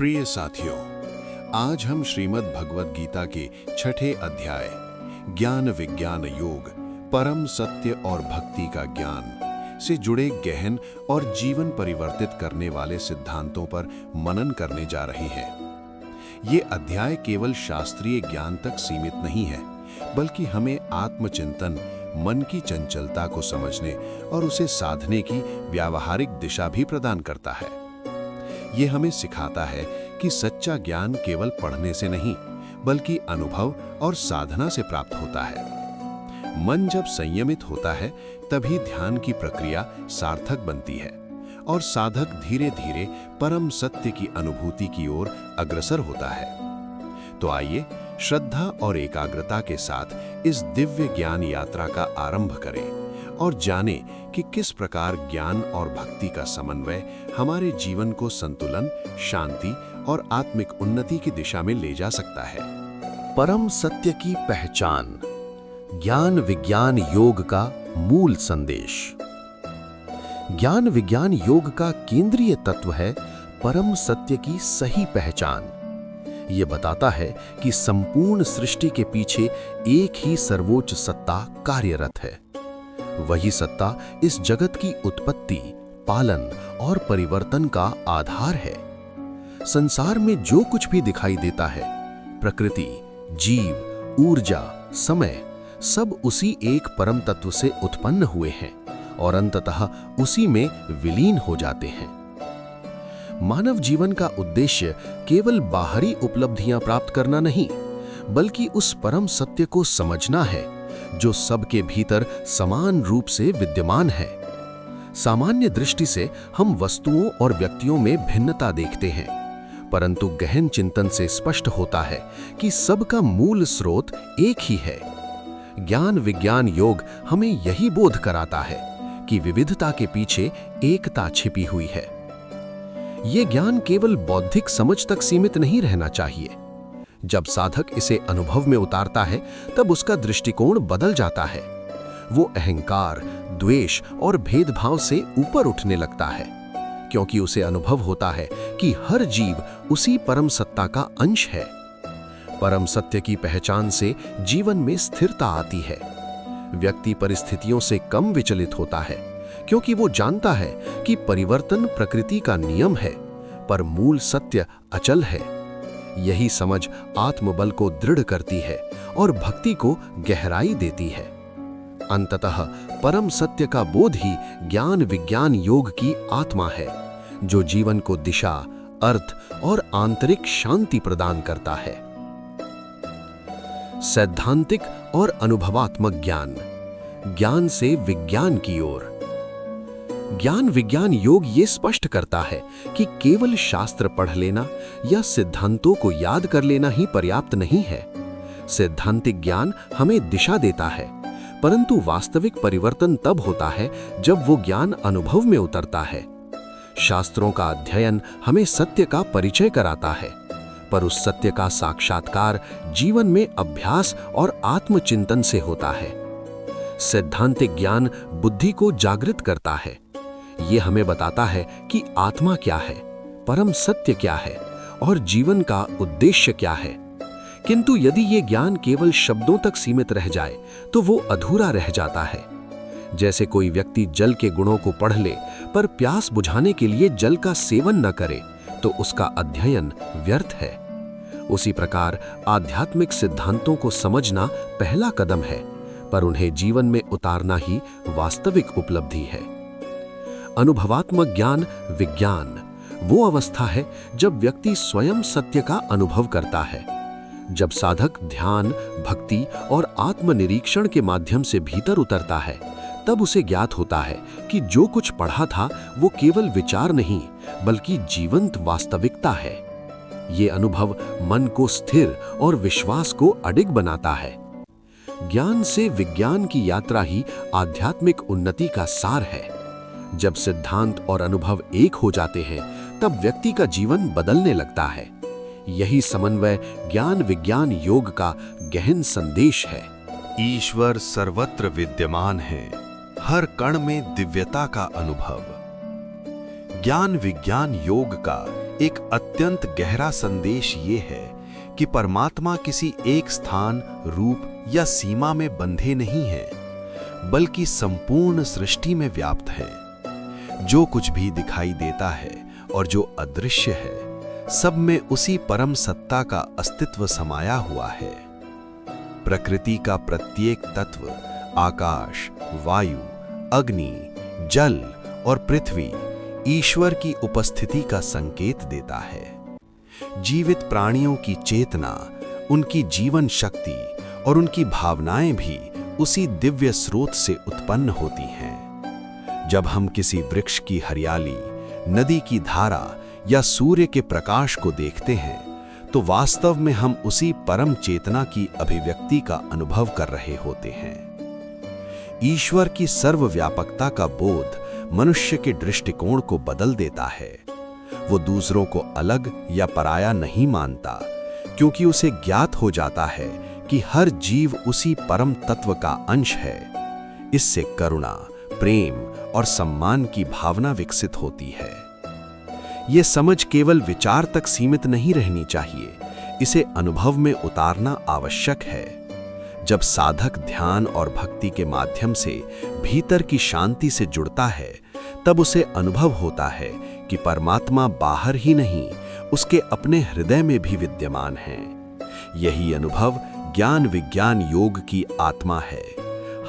प्रिय साथियों, आज हम श्रीमद् भगवद गीता के 6ठे अध्याय ज्ञान विज्ञान योग परम सत्य और भक्ति का ज्ञान से जुड़े गहन और जीवन परिवर्तित करने वाले सिद्धांतों पर मनन करने जा रहे हैं। ये अध्याय केवल शास्त्रीय ज्ञान तक सीमित नहीं है, बल्कि हमें आत्मचिंतन, मन की चंचलता को समझने और उसे साधने की व्यावहारिक दिशा भी प्रदान करता है। ये हमें सिखाता है कि सच्चा ज्ञान केवल पढ़ने से नहीं, बल्कि अनुभव और साधना से प्राप्त होता है। मन जब संयमित होता है, तभी ध्यान की प्रक्रिया सार्थक बनती है और साधक धीरे धीरे परम सत्य की अनुभूति की ओर अग्रसर होता है। तो आइए श्रद्धा और एकाग्रता के साथ इस दिव्य ज्ञान यात्रा का आरंभ करें और जाने कि किस प्रकार ज्ञान और भक्ति का समन्वय हमारे जीवन को संतुलन, शांति और आत्मिक उन्नति की दिशा में ले जा सकता है। परम सत्य की पहचान, ज्ञान विज्ञान योग का मूल संदेश। ज्ञान विज्ञान योग का केंद्रीय तत्व है परम सत्य की सही पहचान। ये बताता है कि संपूर्ण सृष्टि के पीछे एक ही सर्वोच्च सत्ता कार्यरत है। वही सत्ता इस जगत की उत्पत्ति, पालन और परिवर्तन का आधार है। संसार में जो कुछ भी दिखाई देता है, प्रकृति, जीव, ऊर्जा, समय, सब उसी एक परम तत्व से उत्पन्न हुए हैं और अंततः उसी में विलीन हो जाते हैं। मानव जीवन का उद्देश्य केवल बाहरी उपलब्धियां प्राप्त करना नहीं, बल्कि उस परम सत्य को समझना है जो सबके भीतर समान रूप से विद्यमान है। सामान्य दृष्टि से हम वस्तुओं और व्यक्तियों में भिन्नता देखते हैं, परंतु गहन चिंतन से स्पष्ट होता है कि सबका मूल स्रोत एक ही है। ज्ञान विज्ञान योग हमें यही बोध कराता है कि विविधता के पीछे एकता छिपी हुई है। ये ज्ञान केवल बौद्धिक समझ तक सीमित नहीं रहना चाहिए। जब साधक इसे अनुभव में उतारता है, तब उसका दृष्टिकोण बदल जाता है। वो अहंकार, द्वेष और भेदभाव से ऊपर उठने लगता है, क्योंकि उसे अनुभव होता है कि हर जीव उसी परम सत्ता का अंश है। परम सत्य की पहचान से जीवन में स्थिरता आती है। व्यक्ति परिस्थितियों से कम विचलित होता है, क्योंकि वो जानता है कि परिवर्तन प्रकृति का नियम है, पर मूल सत्य अचल है। यही समझ आत्मबल को दृढ़ करती है और भक्ति को गहराई देती है। अंततः परम सत्य का बोध ही ज्ञान विज्ञान योग की आत्मा है, जो जीवन को दिशा, अर्थ और आंतरिक शांति प्रदान करता है। सैद्धांतिक और अनुभवात्मक ज्ञान, ज्ञान से विज्ञान की ओर। ज्ञान विज्ञान योग ये स्पष्ट करता है कि केवल शास्त्र पढ़ लेना या सिद्धांतों को याद कर लेना ही पर्याप्त नहीं है। सैद्धांतिक ज्ञान हमें दिशा देता है, परंतु वास्तविक परिवर्तन तब होता है जब वो ज्ञान अनुभव में उतरता है। शास्त्रों का अध्ययन हमें सत्य का परिचय कराता है, पर उस सत्य का साक्षात्कार जीवन में अभ्यास और आत्मचिंतन से होता है। सैद्धांतिक ज्ञान बुद्धि को जागृत करता है। ये हमें बताता है कि आत्मा क्या है, परम सत्य क्या है और जीवन का उद्देश्य क्या है। किंतु यदि ये ज्ञान केवल शब्दों तक सीमित रह जाए, तो वो अधूरा रह जाता है। जैसे कोई व्यक्ति जल के गुणों को पढ़ ले, पर प्यास बुझाने के लिए जल का सेवन न करे, तो उसका अध्ययन व्यर्थ है। उसी प्रकार आध्यात्मिक सिद्धांतों को समझना पहला कदम है, पर उन्हें जीवन में उतारना ही वास्तविक उपलब्धि है। अनुभवात्मक ज्ञान विज्ञान वो अवस्था है जब व्यक्ति स्वयं सत्य का अनुभव करता है। जब साधक ध्यान, भक्ति और आत्मनिरीक्षण के माध्यम से भीतर उतरता है, तब उसे ज्ञात होता है कि जो कुछ पढ़ा था वो केवल विचार नहीं, बल्कि जीवंत वास्तविकता है। ये अनुभव मन को स्थिर और विश्वास को अडिग बनाता है। ज्ञान से विज्ञान की यात्रा ही आध्यात्मिक उन्नति का सार है। जब सिद्धांत और अनुभव एक हो जाते हैं, तब व्यक्ति का जीवन बदलने लगता है। यही समन्वय ज्ञान विज्ञान योग का गहन संदेश है। ईश्वर सर्वत्र विद्यमान है, हर कण में दिव्यता का अनुभव। ज्ञान विज्ञान योग का एक अत्यंत गहरा संदेश ये है कि परमात्मा किसी एक स्थान, रूप या सीमा में बंधे नहीं है, बल्कि संपूर्ण सृष्टि में व्याप्त है। जो कुछ भी दिखाई देता है और जो अदृश्य है, सब में उसी परम सत्ता का अस्तित्व समाया हुआ है। प्रकृति का प्रत्येक तत्व, आकाश, वायु, अग्नि, जल और पृथ्वी ईश्वर की उपस्थिति का संकेत देता है। जीवित प्राणियों की चेतना, उनकी जीवन शक्ति और उनकी भावनाएं भी उसी दिव्य स्रोत से उत्पन्न होती हैं। जब हम किसी वृक्ष की हरियाली, नदी की धारा या सूर्य के प्रकाश को देखते हैं, तो वास्तव में हम उसी परम चेतना की अभिव्यक्ति का अनुभव कर रहे होते हैं। ईश्वर की सर्वव्यापकता का बोध मनुष्य के दृष्टिकोण को बदल देता है। वो दूसरों को अलग या पराया नहीं मानता, क्योंकि उसे ज्ञात हो जाता है कि हर जीव उसी परम तत्व का अंश है। इससे करुणा, प्रेम और सम्मान की भावना विकसित होती है। ये समझ केवल विचार तक सीमित नहीं रहनी चाहिए, इसे अनुभव में उतारना आवश्यक है। जब साधक ध्यान और भक्ति के माध्यम से भीतर की शांति से जुड़ता है, तब उसे अनुभव होता है कि परमात्मा बाहर ही नहीं, उसके अपने हृदय में भी विद्यमान है। यही अनुभव ज्ञान विज्ञान योग की आत्मा है।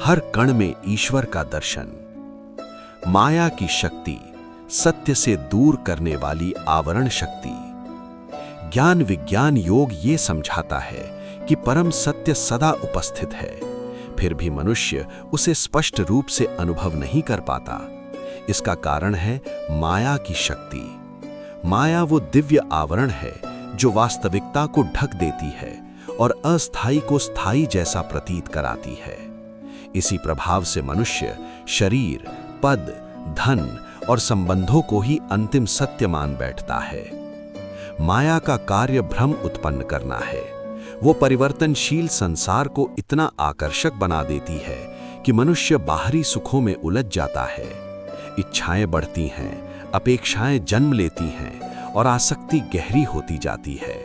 हर कण में ईश्वर का दर्शन। माया की शक्ति, सत्य से दूर करने वाली आवरण शक्ति। ज्ञान विज्ञान योग ये समझाता है कि परम सत्य सदा उपस्थित है, फिर भी मनुष्य उसे स्पष्ट रूप से अनुभव नहीं कर पाता। इसका कारण है माया की शक्ति। माया वो दिव्य आवरण है जो वास्तविकता को ढक देती है और अस्थाई को स्थायी जैसा प्रतीत कराती है। इसी प्रभाव से मनुष्य शरीर, पद, धन और संबंधों को ही अंतिम सत्य मान बैठता है। माया का कार्य भ्रम उत्पन्न करना है। वो परिवर्तनशील संसार को इतना आकर्षक बना देती है कि मनुष्य बाहरी सुखों में उलझ जाता है। इच्छाएं बढ़ती हैं, अपेक्षाएं जन्म लेती हैं और आसक्ति गहरी होती जाती है।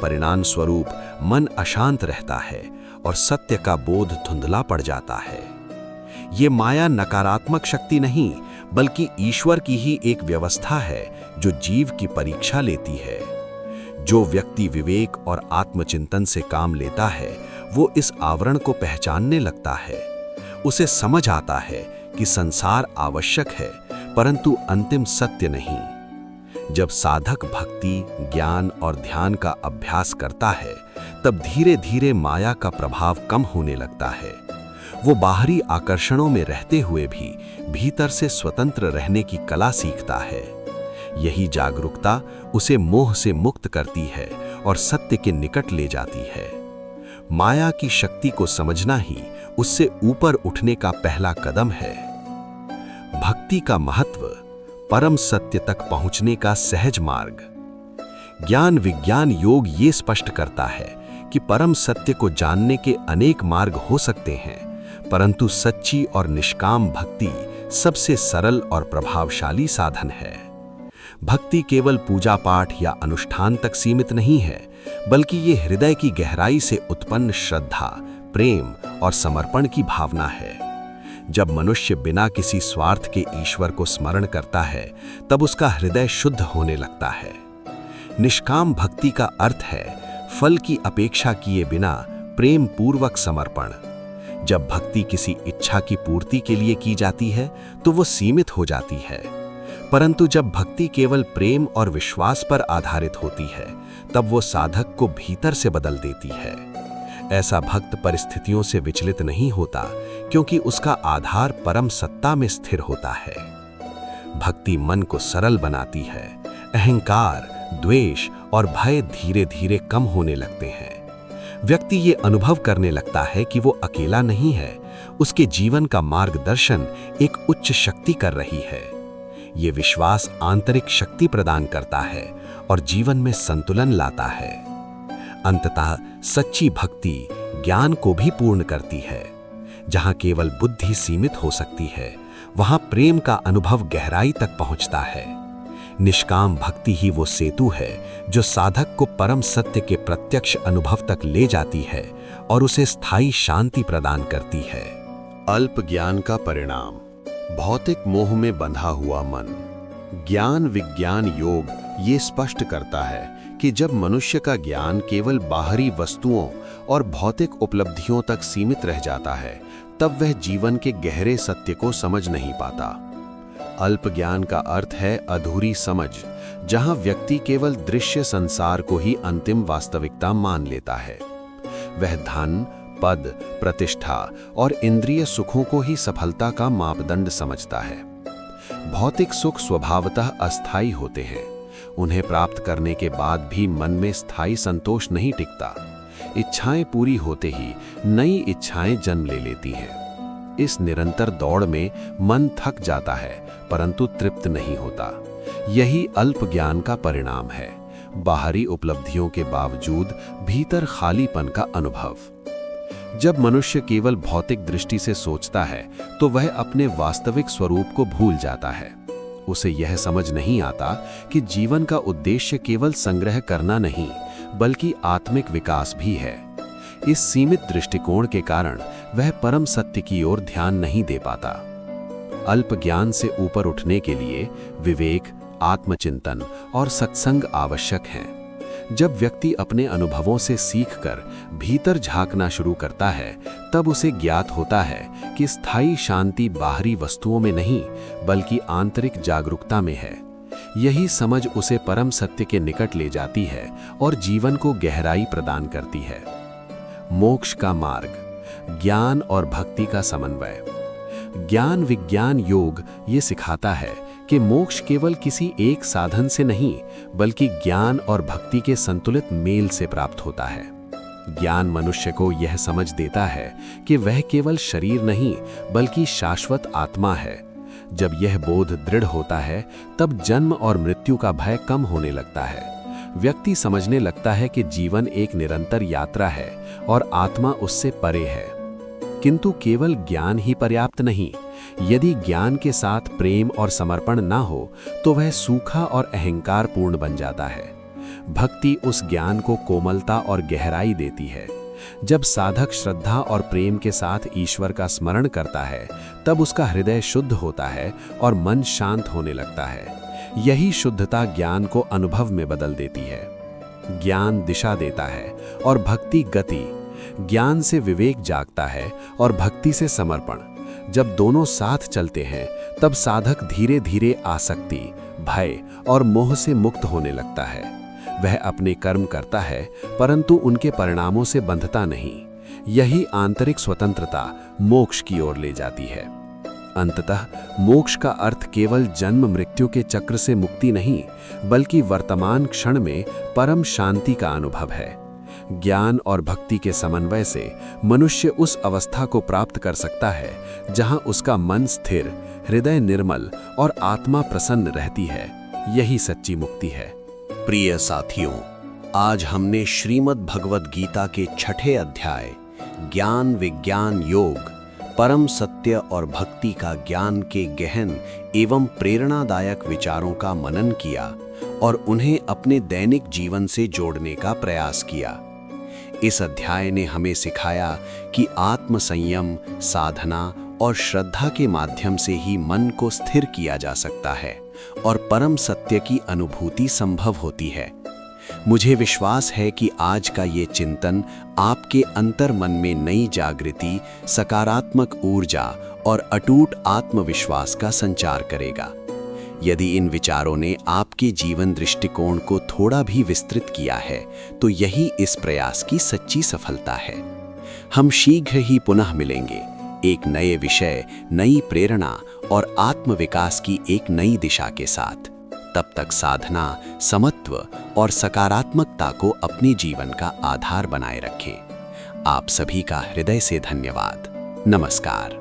परिणाम स्वरूप मन अशांत रहता है और सत्य का बोध धुंधला पड़ जाता है। ये माया नकारात्मक शक्ति नहीं, बल्कि ईश्वर की ही एक व्यवस्था है जो जीव की परीक्षा लेती है। जो व्यक्ति विवेक और आत्मचिंतन से काम लेता है, वो इस आवरण को पहचानने लगता है। उसे समझ आता है कि संसार आवश्यक है, परंतु अंतिम सत्य नहीं। जब साधक भक्ति, ज्ञान और ध्यान का अभ्यास करता है, तब धीरे धीरे माया का प्रभाव कम होने लगता है। वो बाहरी आकर्षणों में रहते हुए भी भीतर से स्वतंत्र रहने की कला सीखता है। यही जागरूकता उसे मोह से मुक्त करती है और सत्य के निकट ले जाती है। माया की शक्ति को समझना ही उससे ऊपर उठने का पहला कदम है। भक्ति का महत्व, परम सत्य तक पहुंचने का सहज मार्ग। ज्ञान विज्ञान योग ये स्पष्ट करता है कि परम सत्य को जानने के अनेक मार्ग हो सकते हैं, परंतु सच्ची और निष्काम भक्ति सबसे सरल और प्रभावशाली साधन है। भक्ति केवल पूजा पाठ या अनुष्ठान तक सीमित नहीं है, बल्कि ये हृदय की गहराई से उत्पन्न श्रद्धा, प्रेम और समर्पण की भावना है। जब मनुष्य बिना किसी स्वार्थ के ईश्वर को स्मरण करता है, तब उसका हृदय शुद्ध होने लगता है। निष्काम भक्ति का अर्थ है फल की अपेक्षा किए बिना प्रेम पूर्वक समर्पण। जब भक्ति किसी इच्छा की पूर्ति के लिए की जाती है, तो वो सीमित हो जाती है, परंतु जब भक्ति केवल प्रेम और विश्वास पर आधारित होती है, तब वो साधक को भीतर से बदल देती है। ऐसा भक्त परिस्थितियों से विचलित नहीं होता, क्योंकि उसका आधार परम सत्ता में स्थिर होता है। भक्ति मन को सरल बनाती है। अहंकार, द्वेष और भय धीरे धीरे कम होने लगते हैं। व्यक्ति ये अनुभव करने लगता है कि वो अकेला नहीं है, उसके जीवन का मार्गदर्शन एक उच्च शक्ति कर रही है। ये विश्वास आंतरिक शक्ति प्रदान करता है और जीवन में संतुलन लाता है। अंततः सच्ची भक्ति ज्ञान को भी पूर्ण करती है। जहाँ केवल बुद्धि सीमित हो सकती है, वहाँ प्रेम का अनुभव गहराई तक पहुँचता है। निष्काम भक्ति ही वो सेतु है जो साधक को परम सत्य के प्रत्यक्ष अनुभव तक ले जाती है और उसे स्थायी शांति प्रदान करती है। अल्प ज्ञान का परिणाम, भौतिक मोह में बंधा हुआ मन। ज्ञान विज्ञान योग ये स्पष्ट करता है कि जब मनुष्य का ज्ञान केवल बाहरी वस्तुओं और भौतिक उपलब्धियों तक सीमित रह जाता है, तब वह जीवन के गहरे सत्य को समझ नहीं पाता। अल्प ज्ञान का अर्थ है अधूरी समझ, जहां व्यक्ति केवल दृश्य संसार को ही अंतिम वास्तविकता मान लेता है। वह धन, पद, प्रतिष्ठा और इंद्रिय सुखों को ही सफलता का मापदंड समझता है। भौतिक सुख स्वभावतः अस्थायी होते हैं। उन्हें प्राप्त करने के बाद भी मन में स्थायी संतोष नहीं टिकता। इच्छाएं पूरी होते ही नई इच्छाएं जन्म ले लेती हैं। इस निरंतर दौड़ में मन थक जाता है, परंतु तृप्त नहीं होता। यही अल्प ज्ञान का परिणाम है। बाहरी उपलब्धियों के बावजूद भीतर खालीपन का अनुभव। जब मनुष्य केवल भौतिक दृष्टि से सोचता है, तो वह अपने वास्तविक स्वरूप को भूल जाता है। उसे यह समझ नहीं आता कि जीवन का उद्देश्य केवल संग्रह करना नहीं, बल्कि आत्मिक विकास भी है। इस सीमित दृष्टिकोण के कारण वह परम सत्य की ओर ध्यान नहीं दे पाता। अल्प ज्ञान से ऊपर उठने के लिए विवेक, आत्मचिंतन और सत्संग आवश्यक हैं। जब व्यक्ति अपने अनुभवों से सीखकर भीतर झांकना शुरू करता है, तब उसे ज्ञात होता है कि स्थायी शांति बाहरी वस्तुओं में नहीं, बल्कि आंतरिक जागरूकता में है। यही समझ उसे परम सत्य के निकट ले जाती है और जीवन को गहराई प्रदान करती है। मोक्ष का मार्ग, ज्ञान और भक्ति का समन्वय। ज्ञान विज्ञान योग ये सिखाता है कि मोक्ष केवल किसी एक साधन से नहीं, बल्कि ज्ञान और भक्ति के संतुलित मेल से प्राप्त होता है। ज्ञान मनुष्य को यह समझ देता है कि वह केवल शरीर नहीं, बल्कि शाश्वत आत्मा है। जब यह बोध दृढ़ होता है, तब जन्म और मृत्यु का भय कम होने लगता है। व्यक्ति समझने लगता है कि जीवन एक निरंतर यात्रा है और आत्मा उससे परे है। किंतु केवल ज्ञान ही पर्याप्त नहीं। यदि ज्ञान के साथ प्रेम और समर्पण ना हो, तो वह सूखा और अहंकार पूर्ण बन जाता है। भक्ति उस ज्ञान को कोमलता और गहराई देती है। जब साधक श्रद्धा और प्रेम के साथ ईश्वर का स्मरण करता है, तब उसका हृदय शुद्ध होता है और मन शांत होने लगता है। यही शुद्धता ज्ञान को अनुभव में बदल देती है। ज्ञान दिशा देता है और भक्ति गति। ज्ञान से विवेक जागता है और भक्ति से समर्पण। जब दोनों साथ चलते हैं, तब साधक धीरे धीरे आसक्ति, भय और मोह से मुक्त होने लगता है। वह अपने कर्म करता है, परंतु उनके परिणामों से बंधता नहीं। यही आंतरिक स्वतंत्रता मोक्ष की ओर ले जाती है। अंततः मोक्ष का अर्थ केवल जन्म मृत्यु के चक्र से मुक्ति नहीं, बल्कि वर्तमान क्षण में परम शांति का अनुभव है। ज्ञान और भक्ति के समन्वय से मनुष्य उस अवस्था को प्राप्त कर सकता है जहां उसका मन स्थिर, हृदय निर्मल और आत्मा प्रसन्न रहती है। यही सच्ची मुक्ति है। प्रिय साथियों, आज हमने श्रीमद् भगवद गीता के 6ठे अध्याय ज्ञान विज्ञान योग, परम सत्य और भक्ति का ज्ञान के गहन एवं प्रेरणादायक विचारों का मनन किया और उन्हें अपने दैनिक जीवन से जोड़ने का प्रयास किया। इस अध्याय ने हमें सिखाया कि आत्म संयम, साधना और श्रद्धा के माध्यम से ही मन को स्थिर किया जा सकता है और परम सत्य की अनुभूति संभव होती है। मुझे विश्वास है कि आज का ये चिंतन आपके अंतर मन में नई जागृति, सकारात्मक ऊर्जा और अटूट आत्मविश्वास का संचार करेगा। यदि इन विचारों ने आपके जीवन दृष्टिकोण को थोड़ा भी विस्तृत किया है, तो यही इस प्रयास की सच्ची सफलता है। हम शीघ्र ही पुनः मिलेंगे, एक नए विषय, नई प्रेरणा और आत्मविकास की एक नई दिशा के साथ। तब तक साधना, समत्व और सकारात्मकता को अपने जीवन का आधार बनाए रखें। आप सभी का हृदय से धन्यवाद। नमस्कार।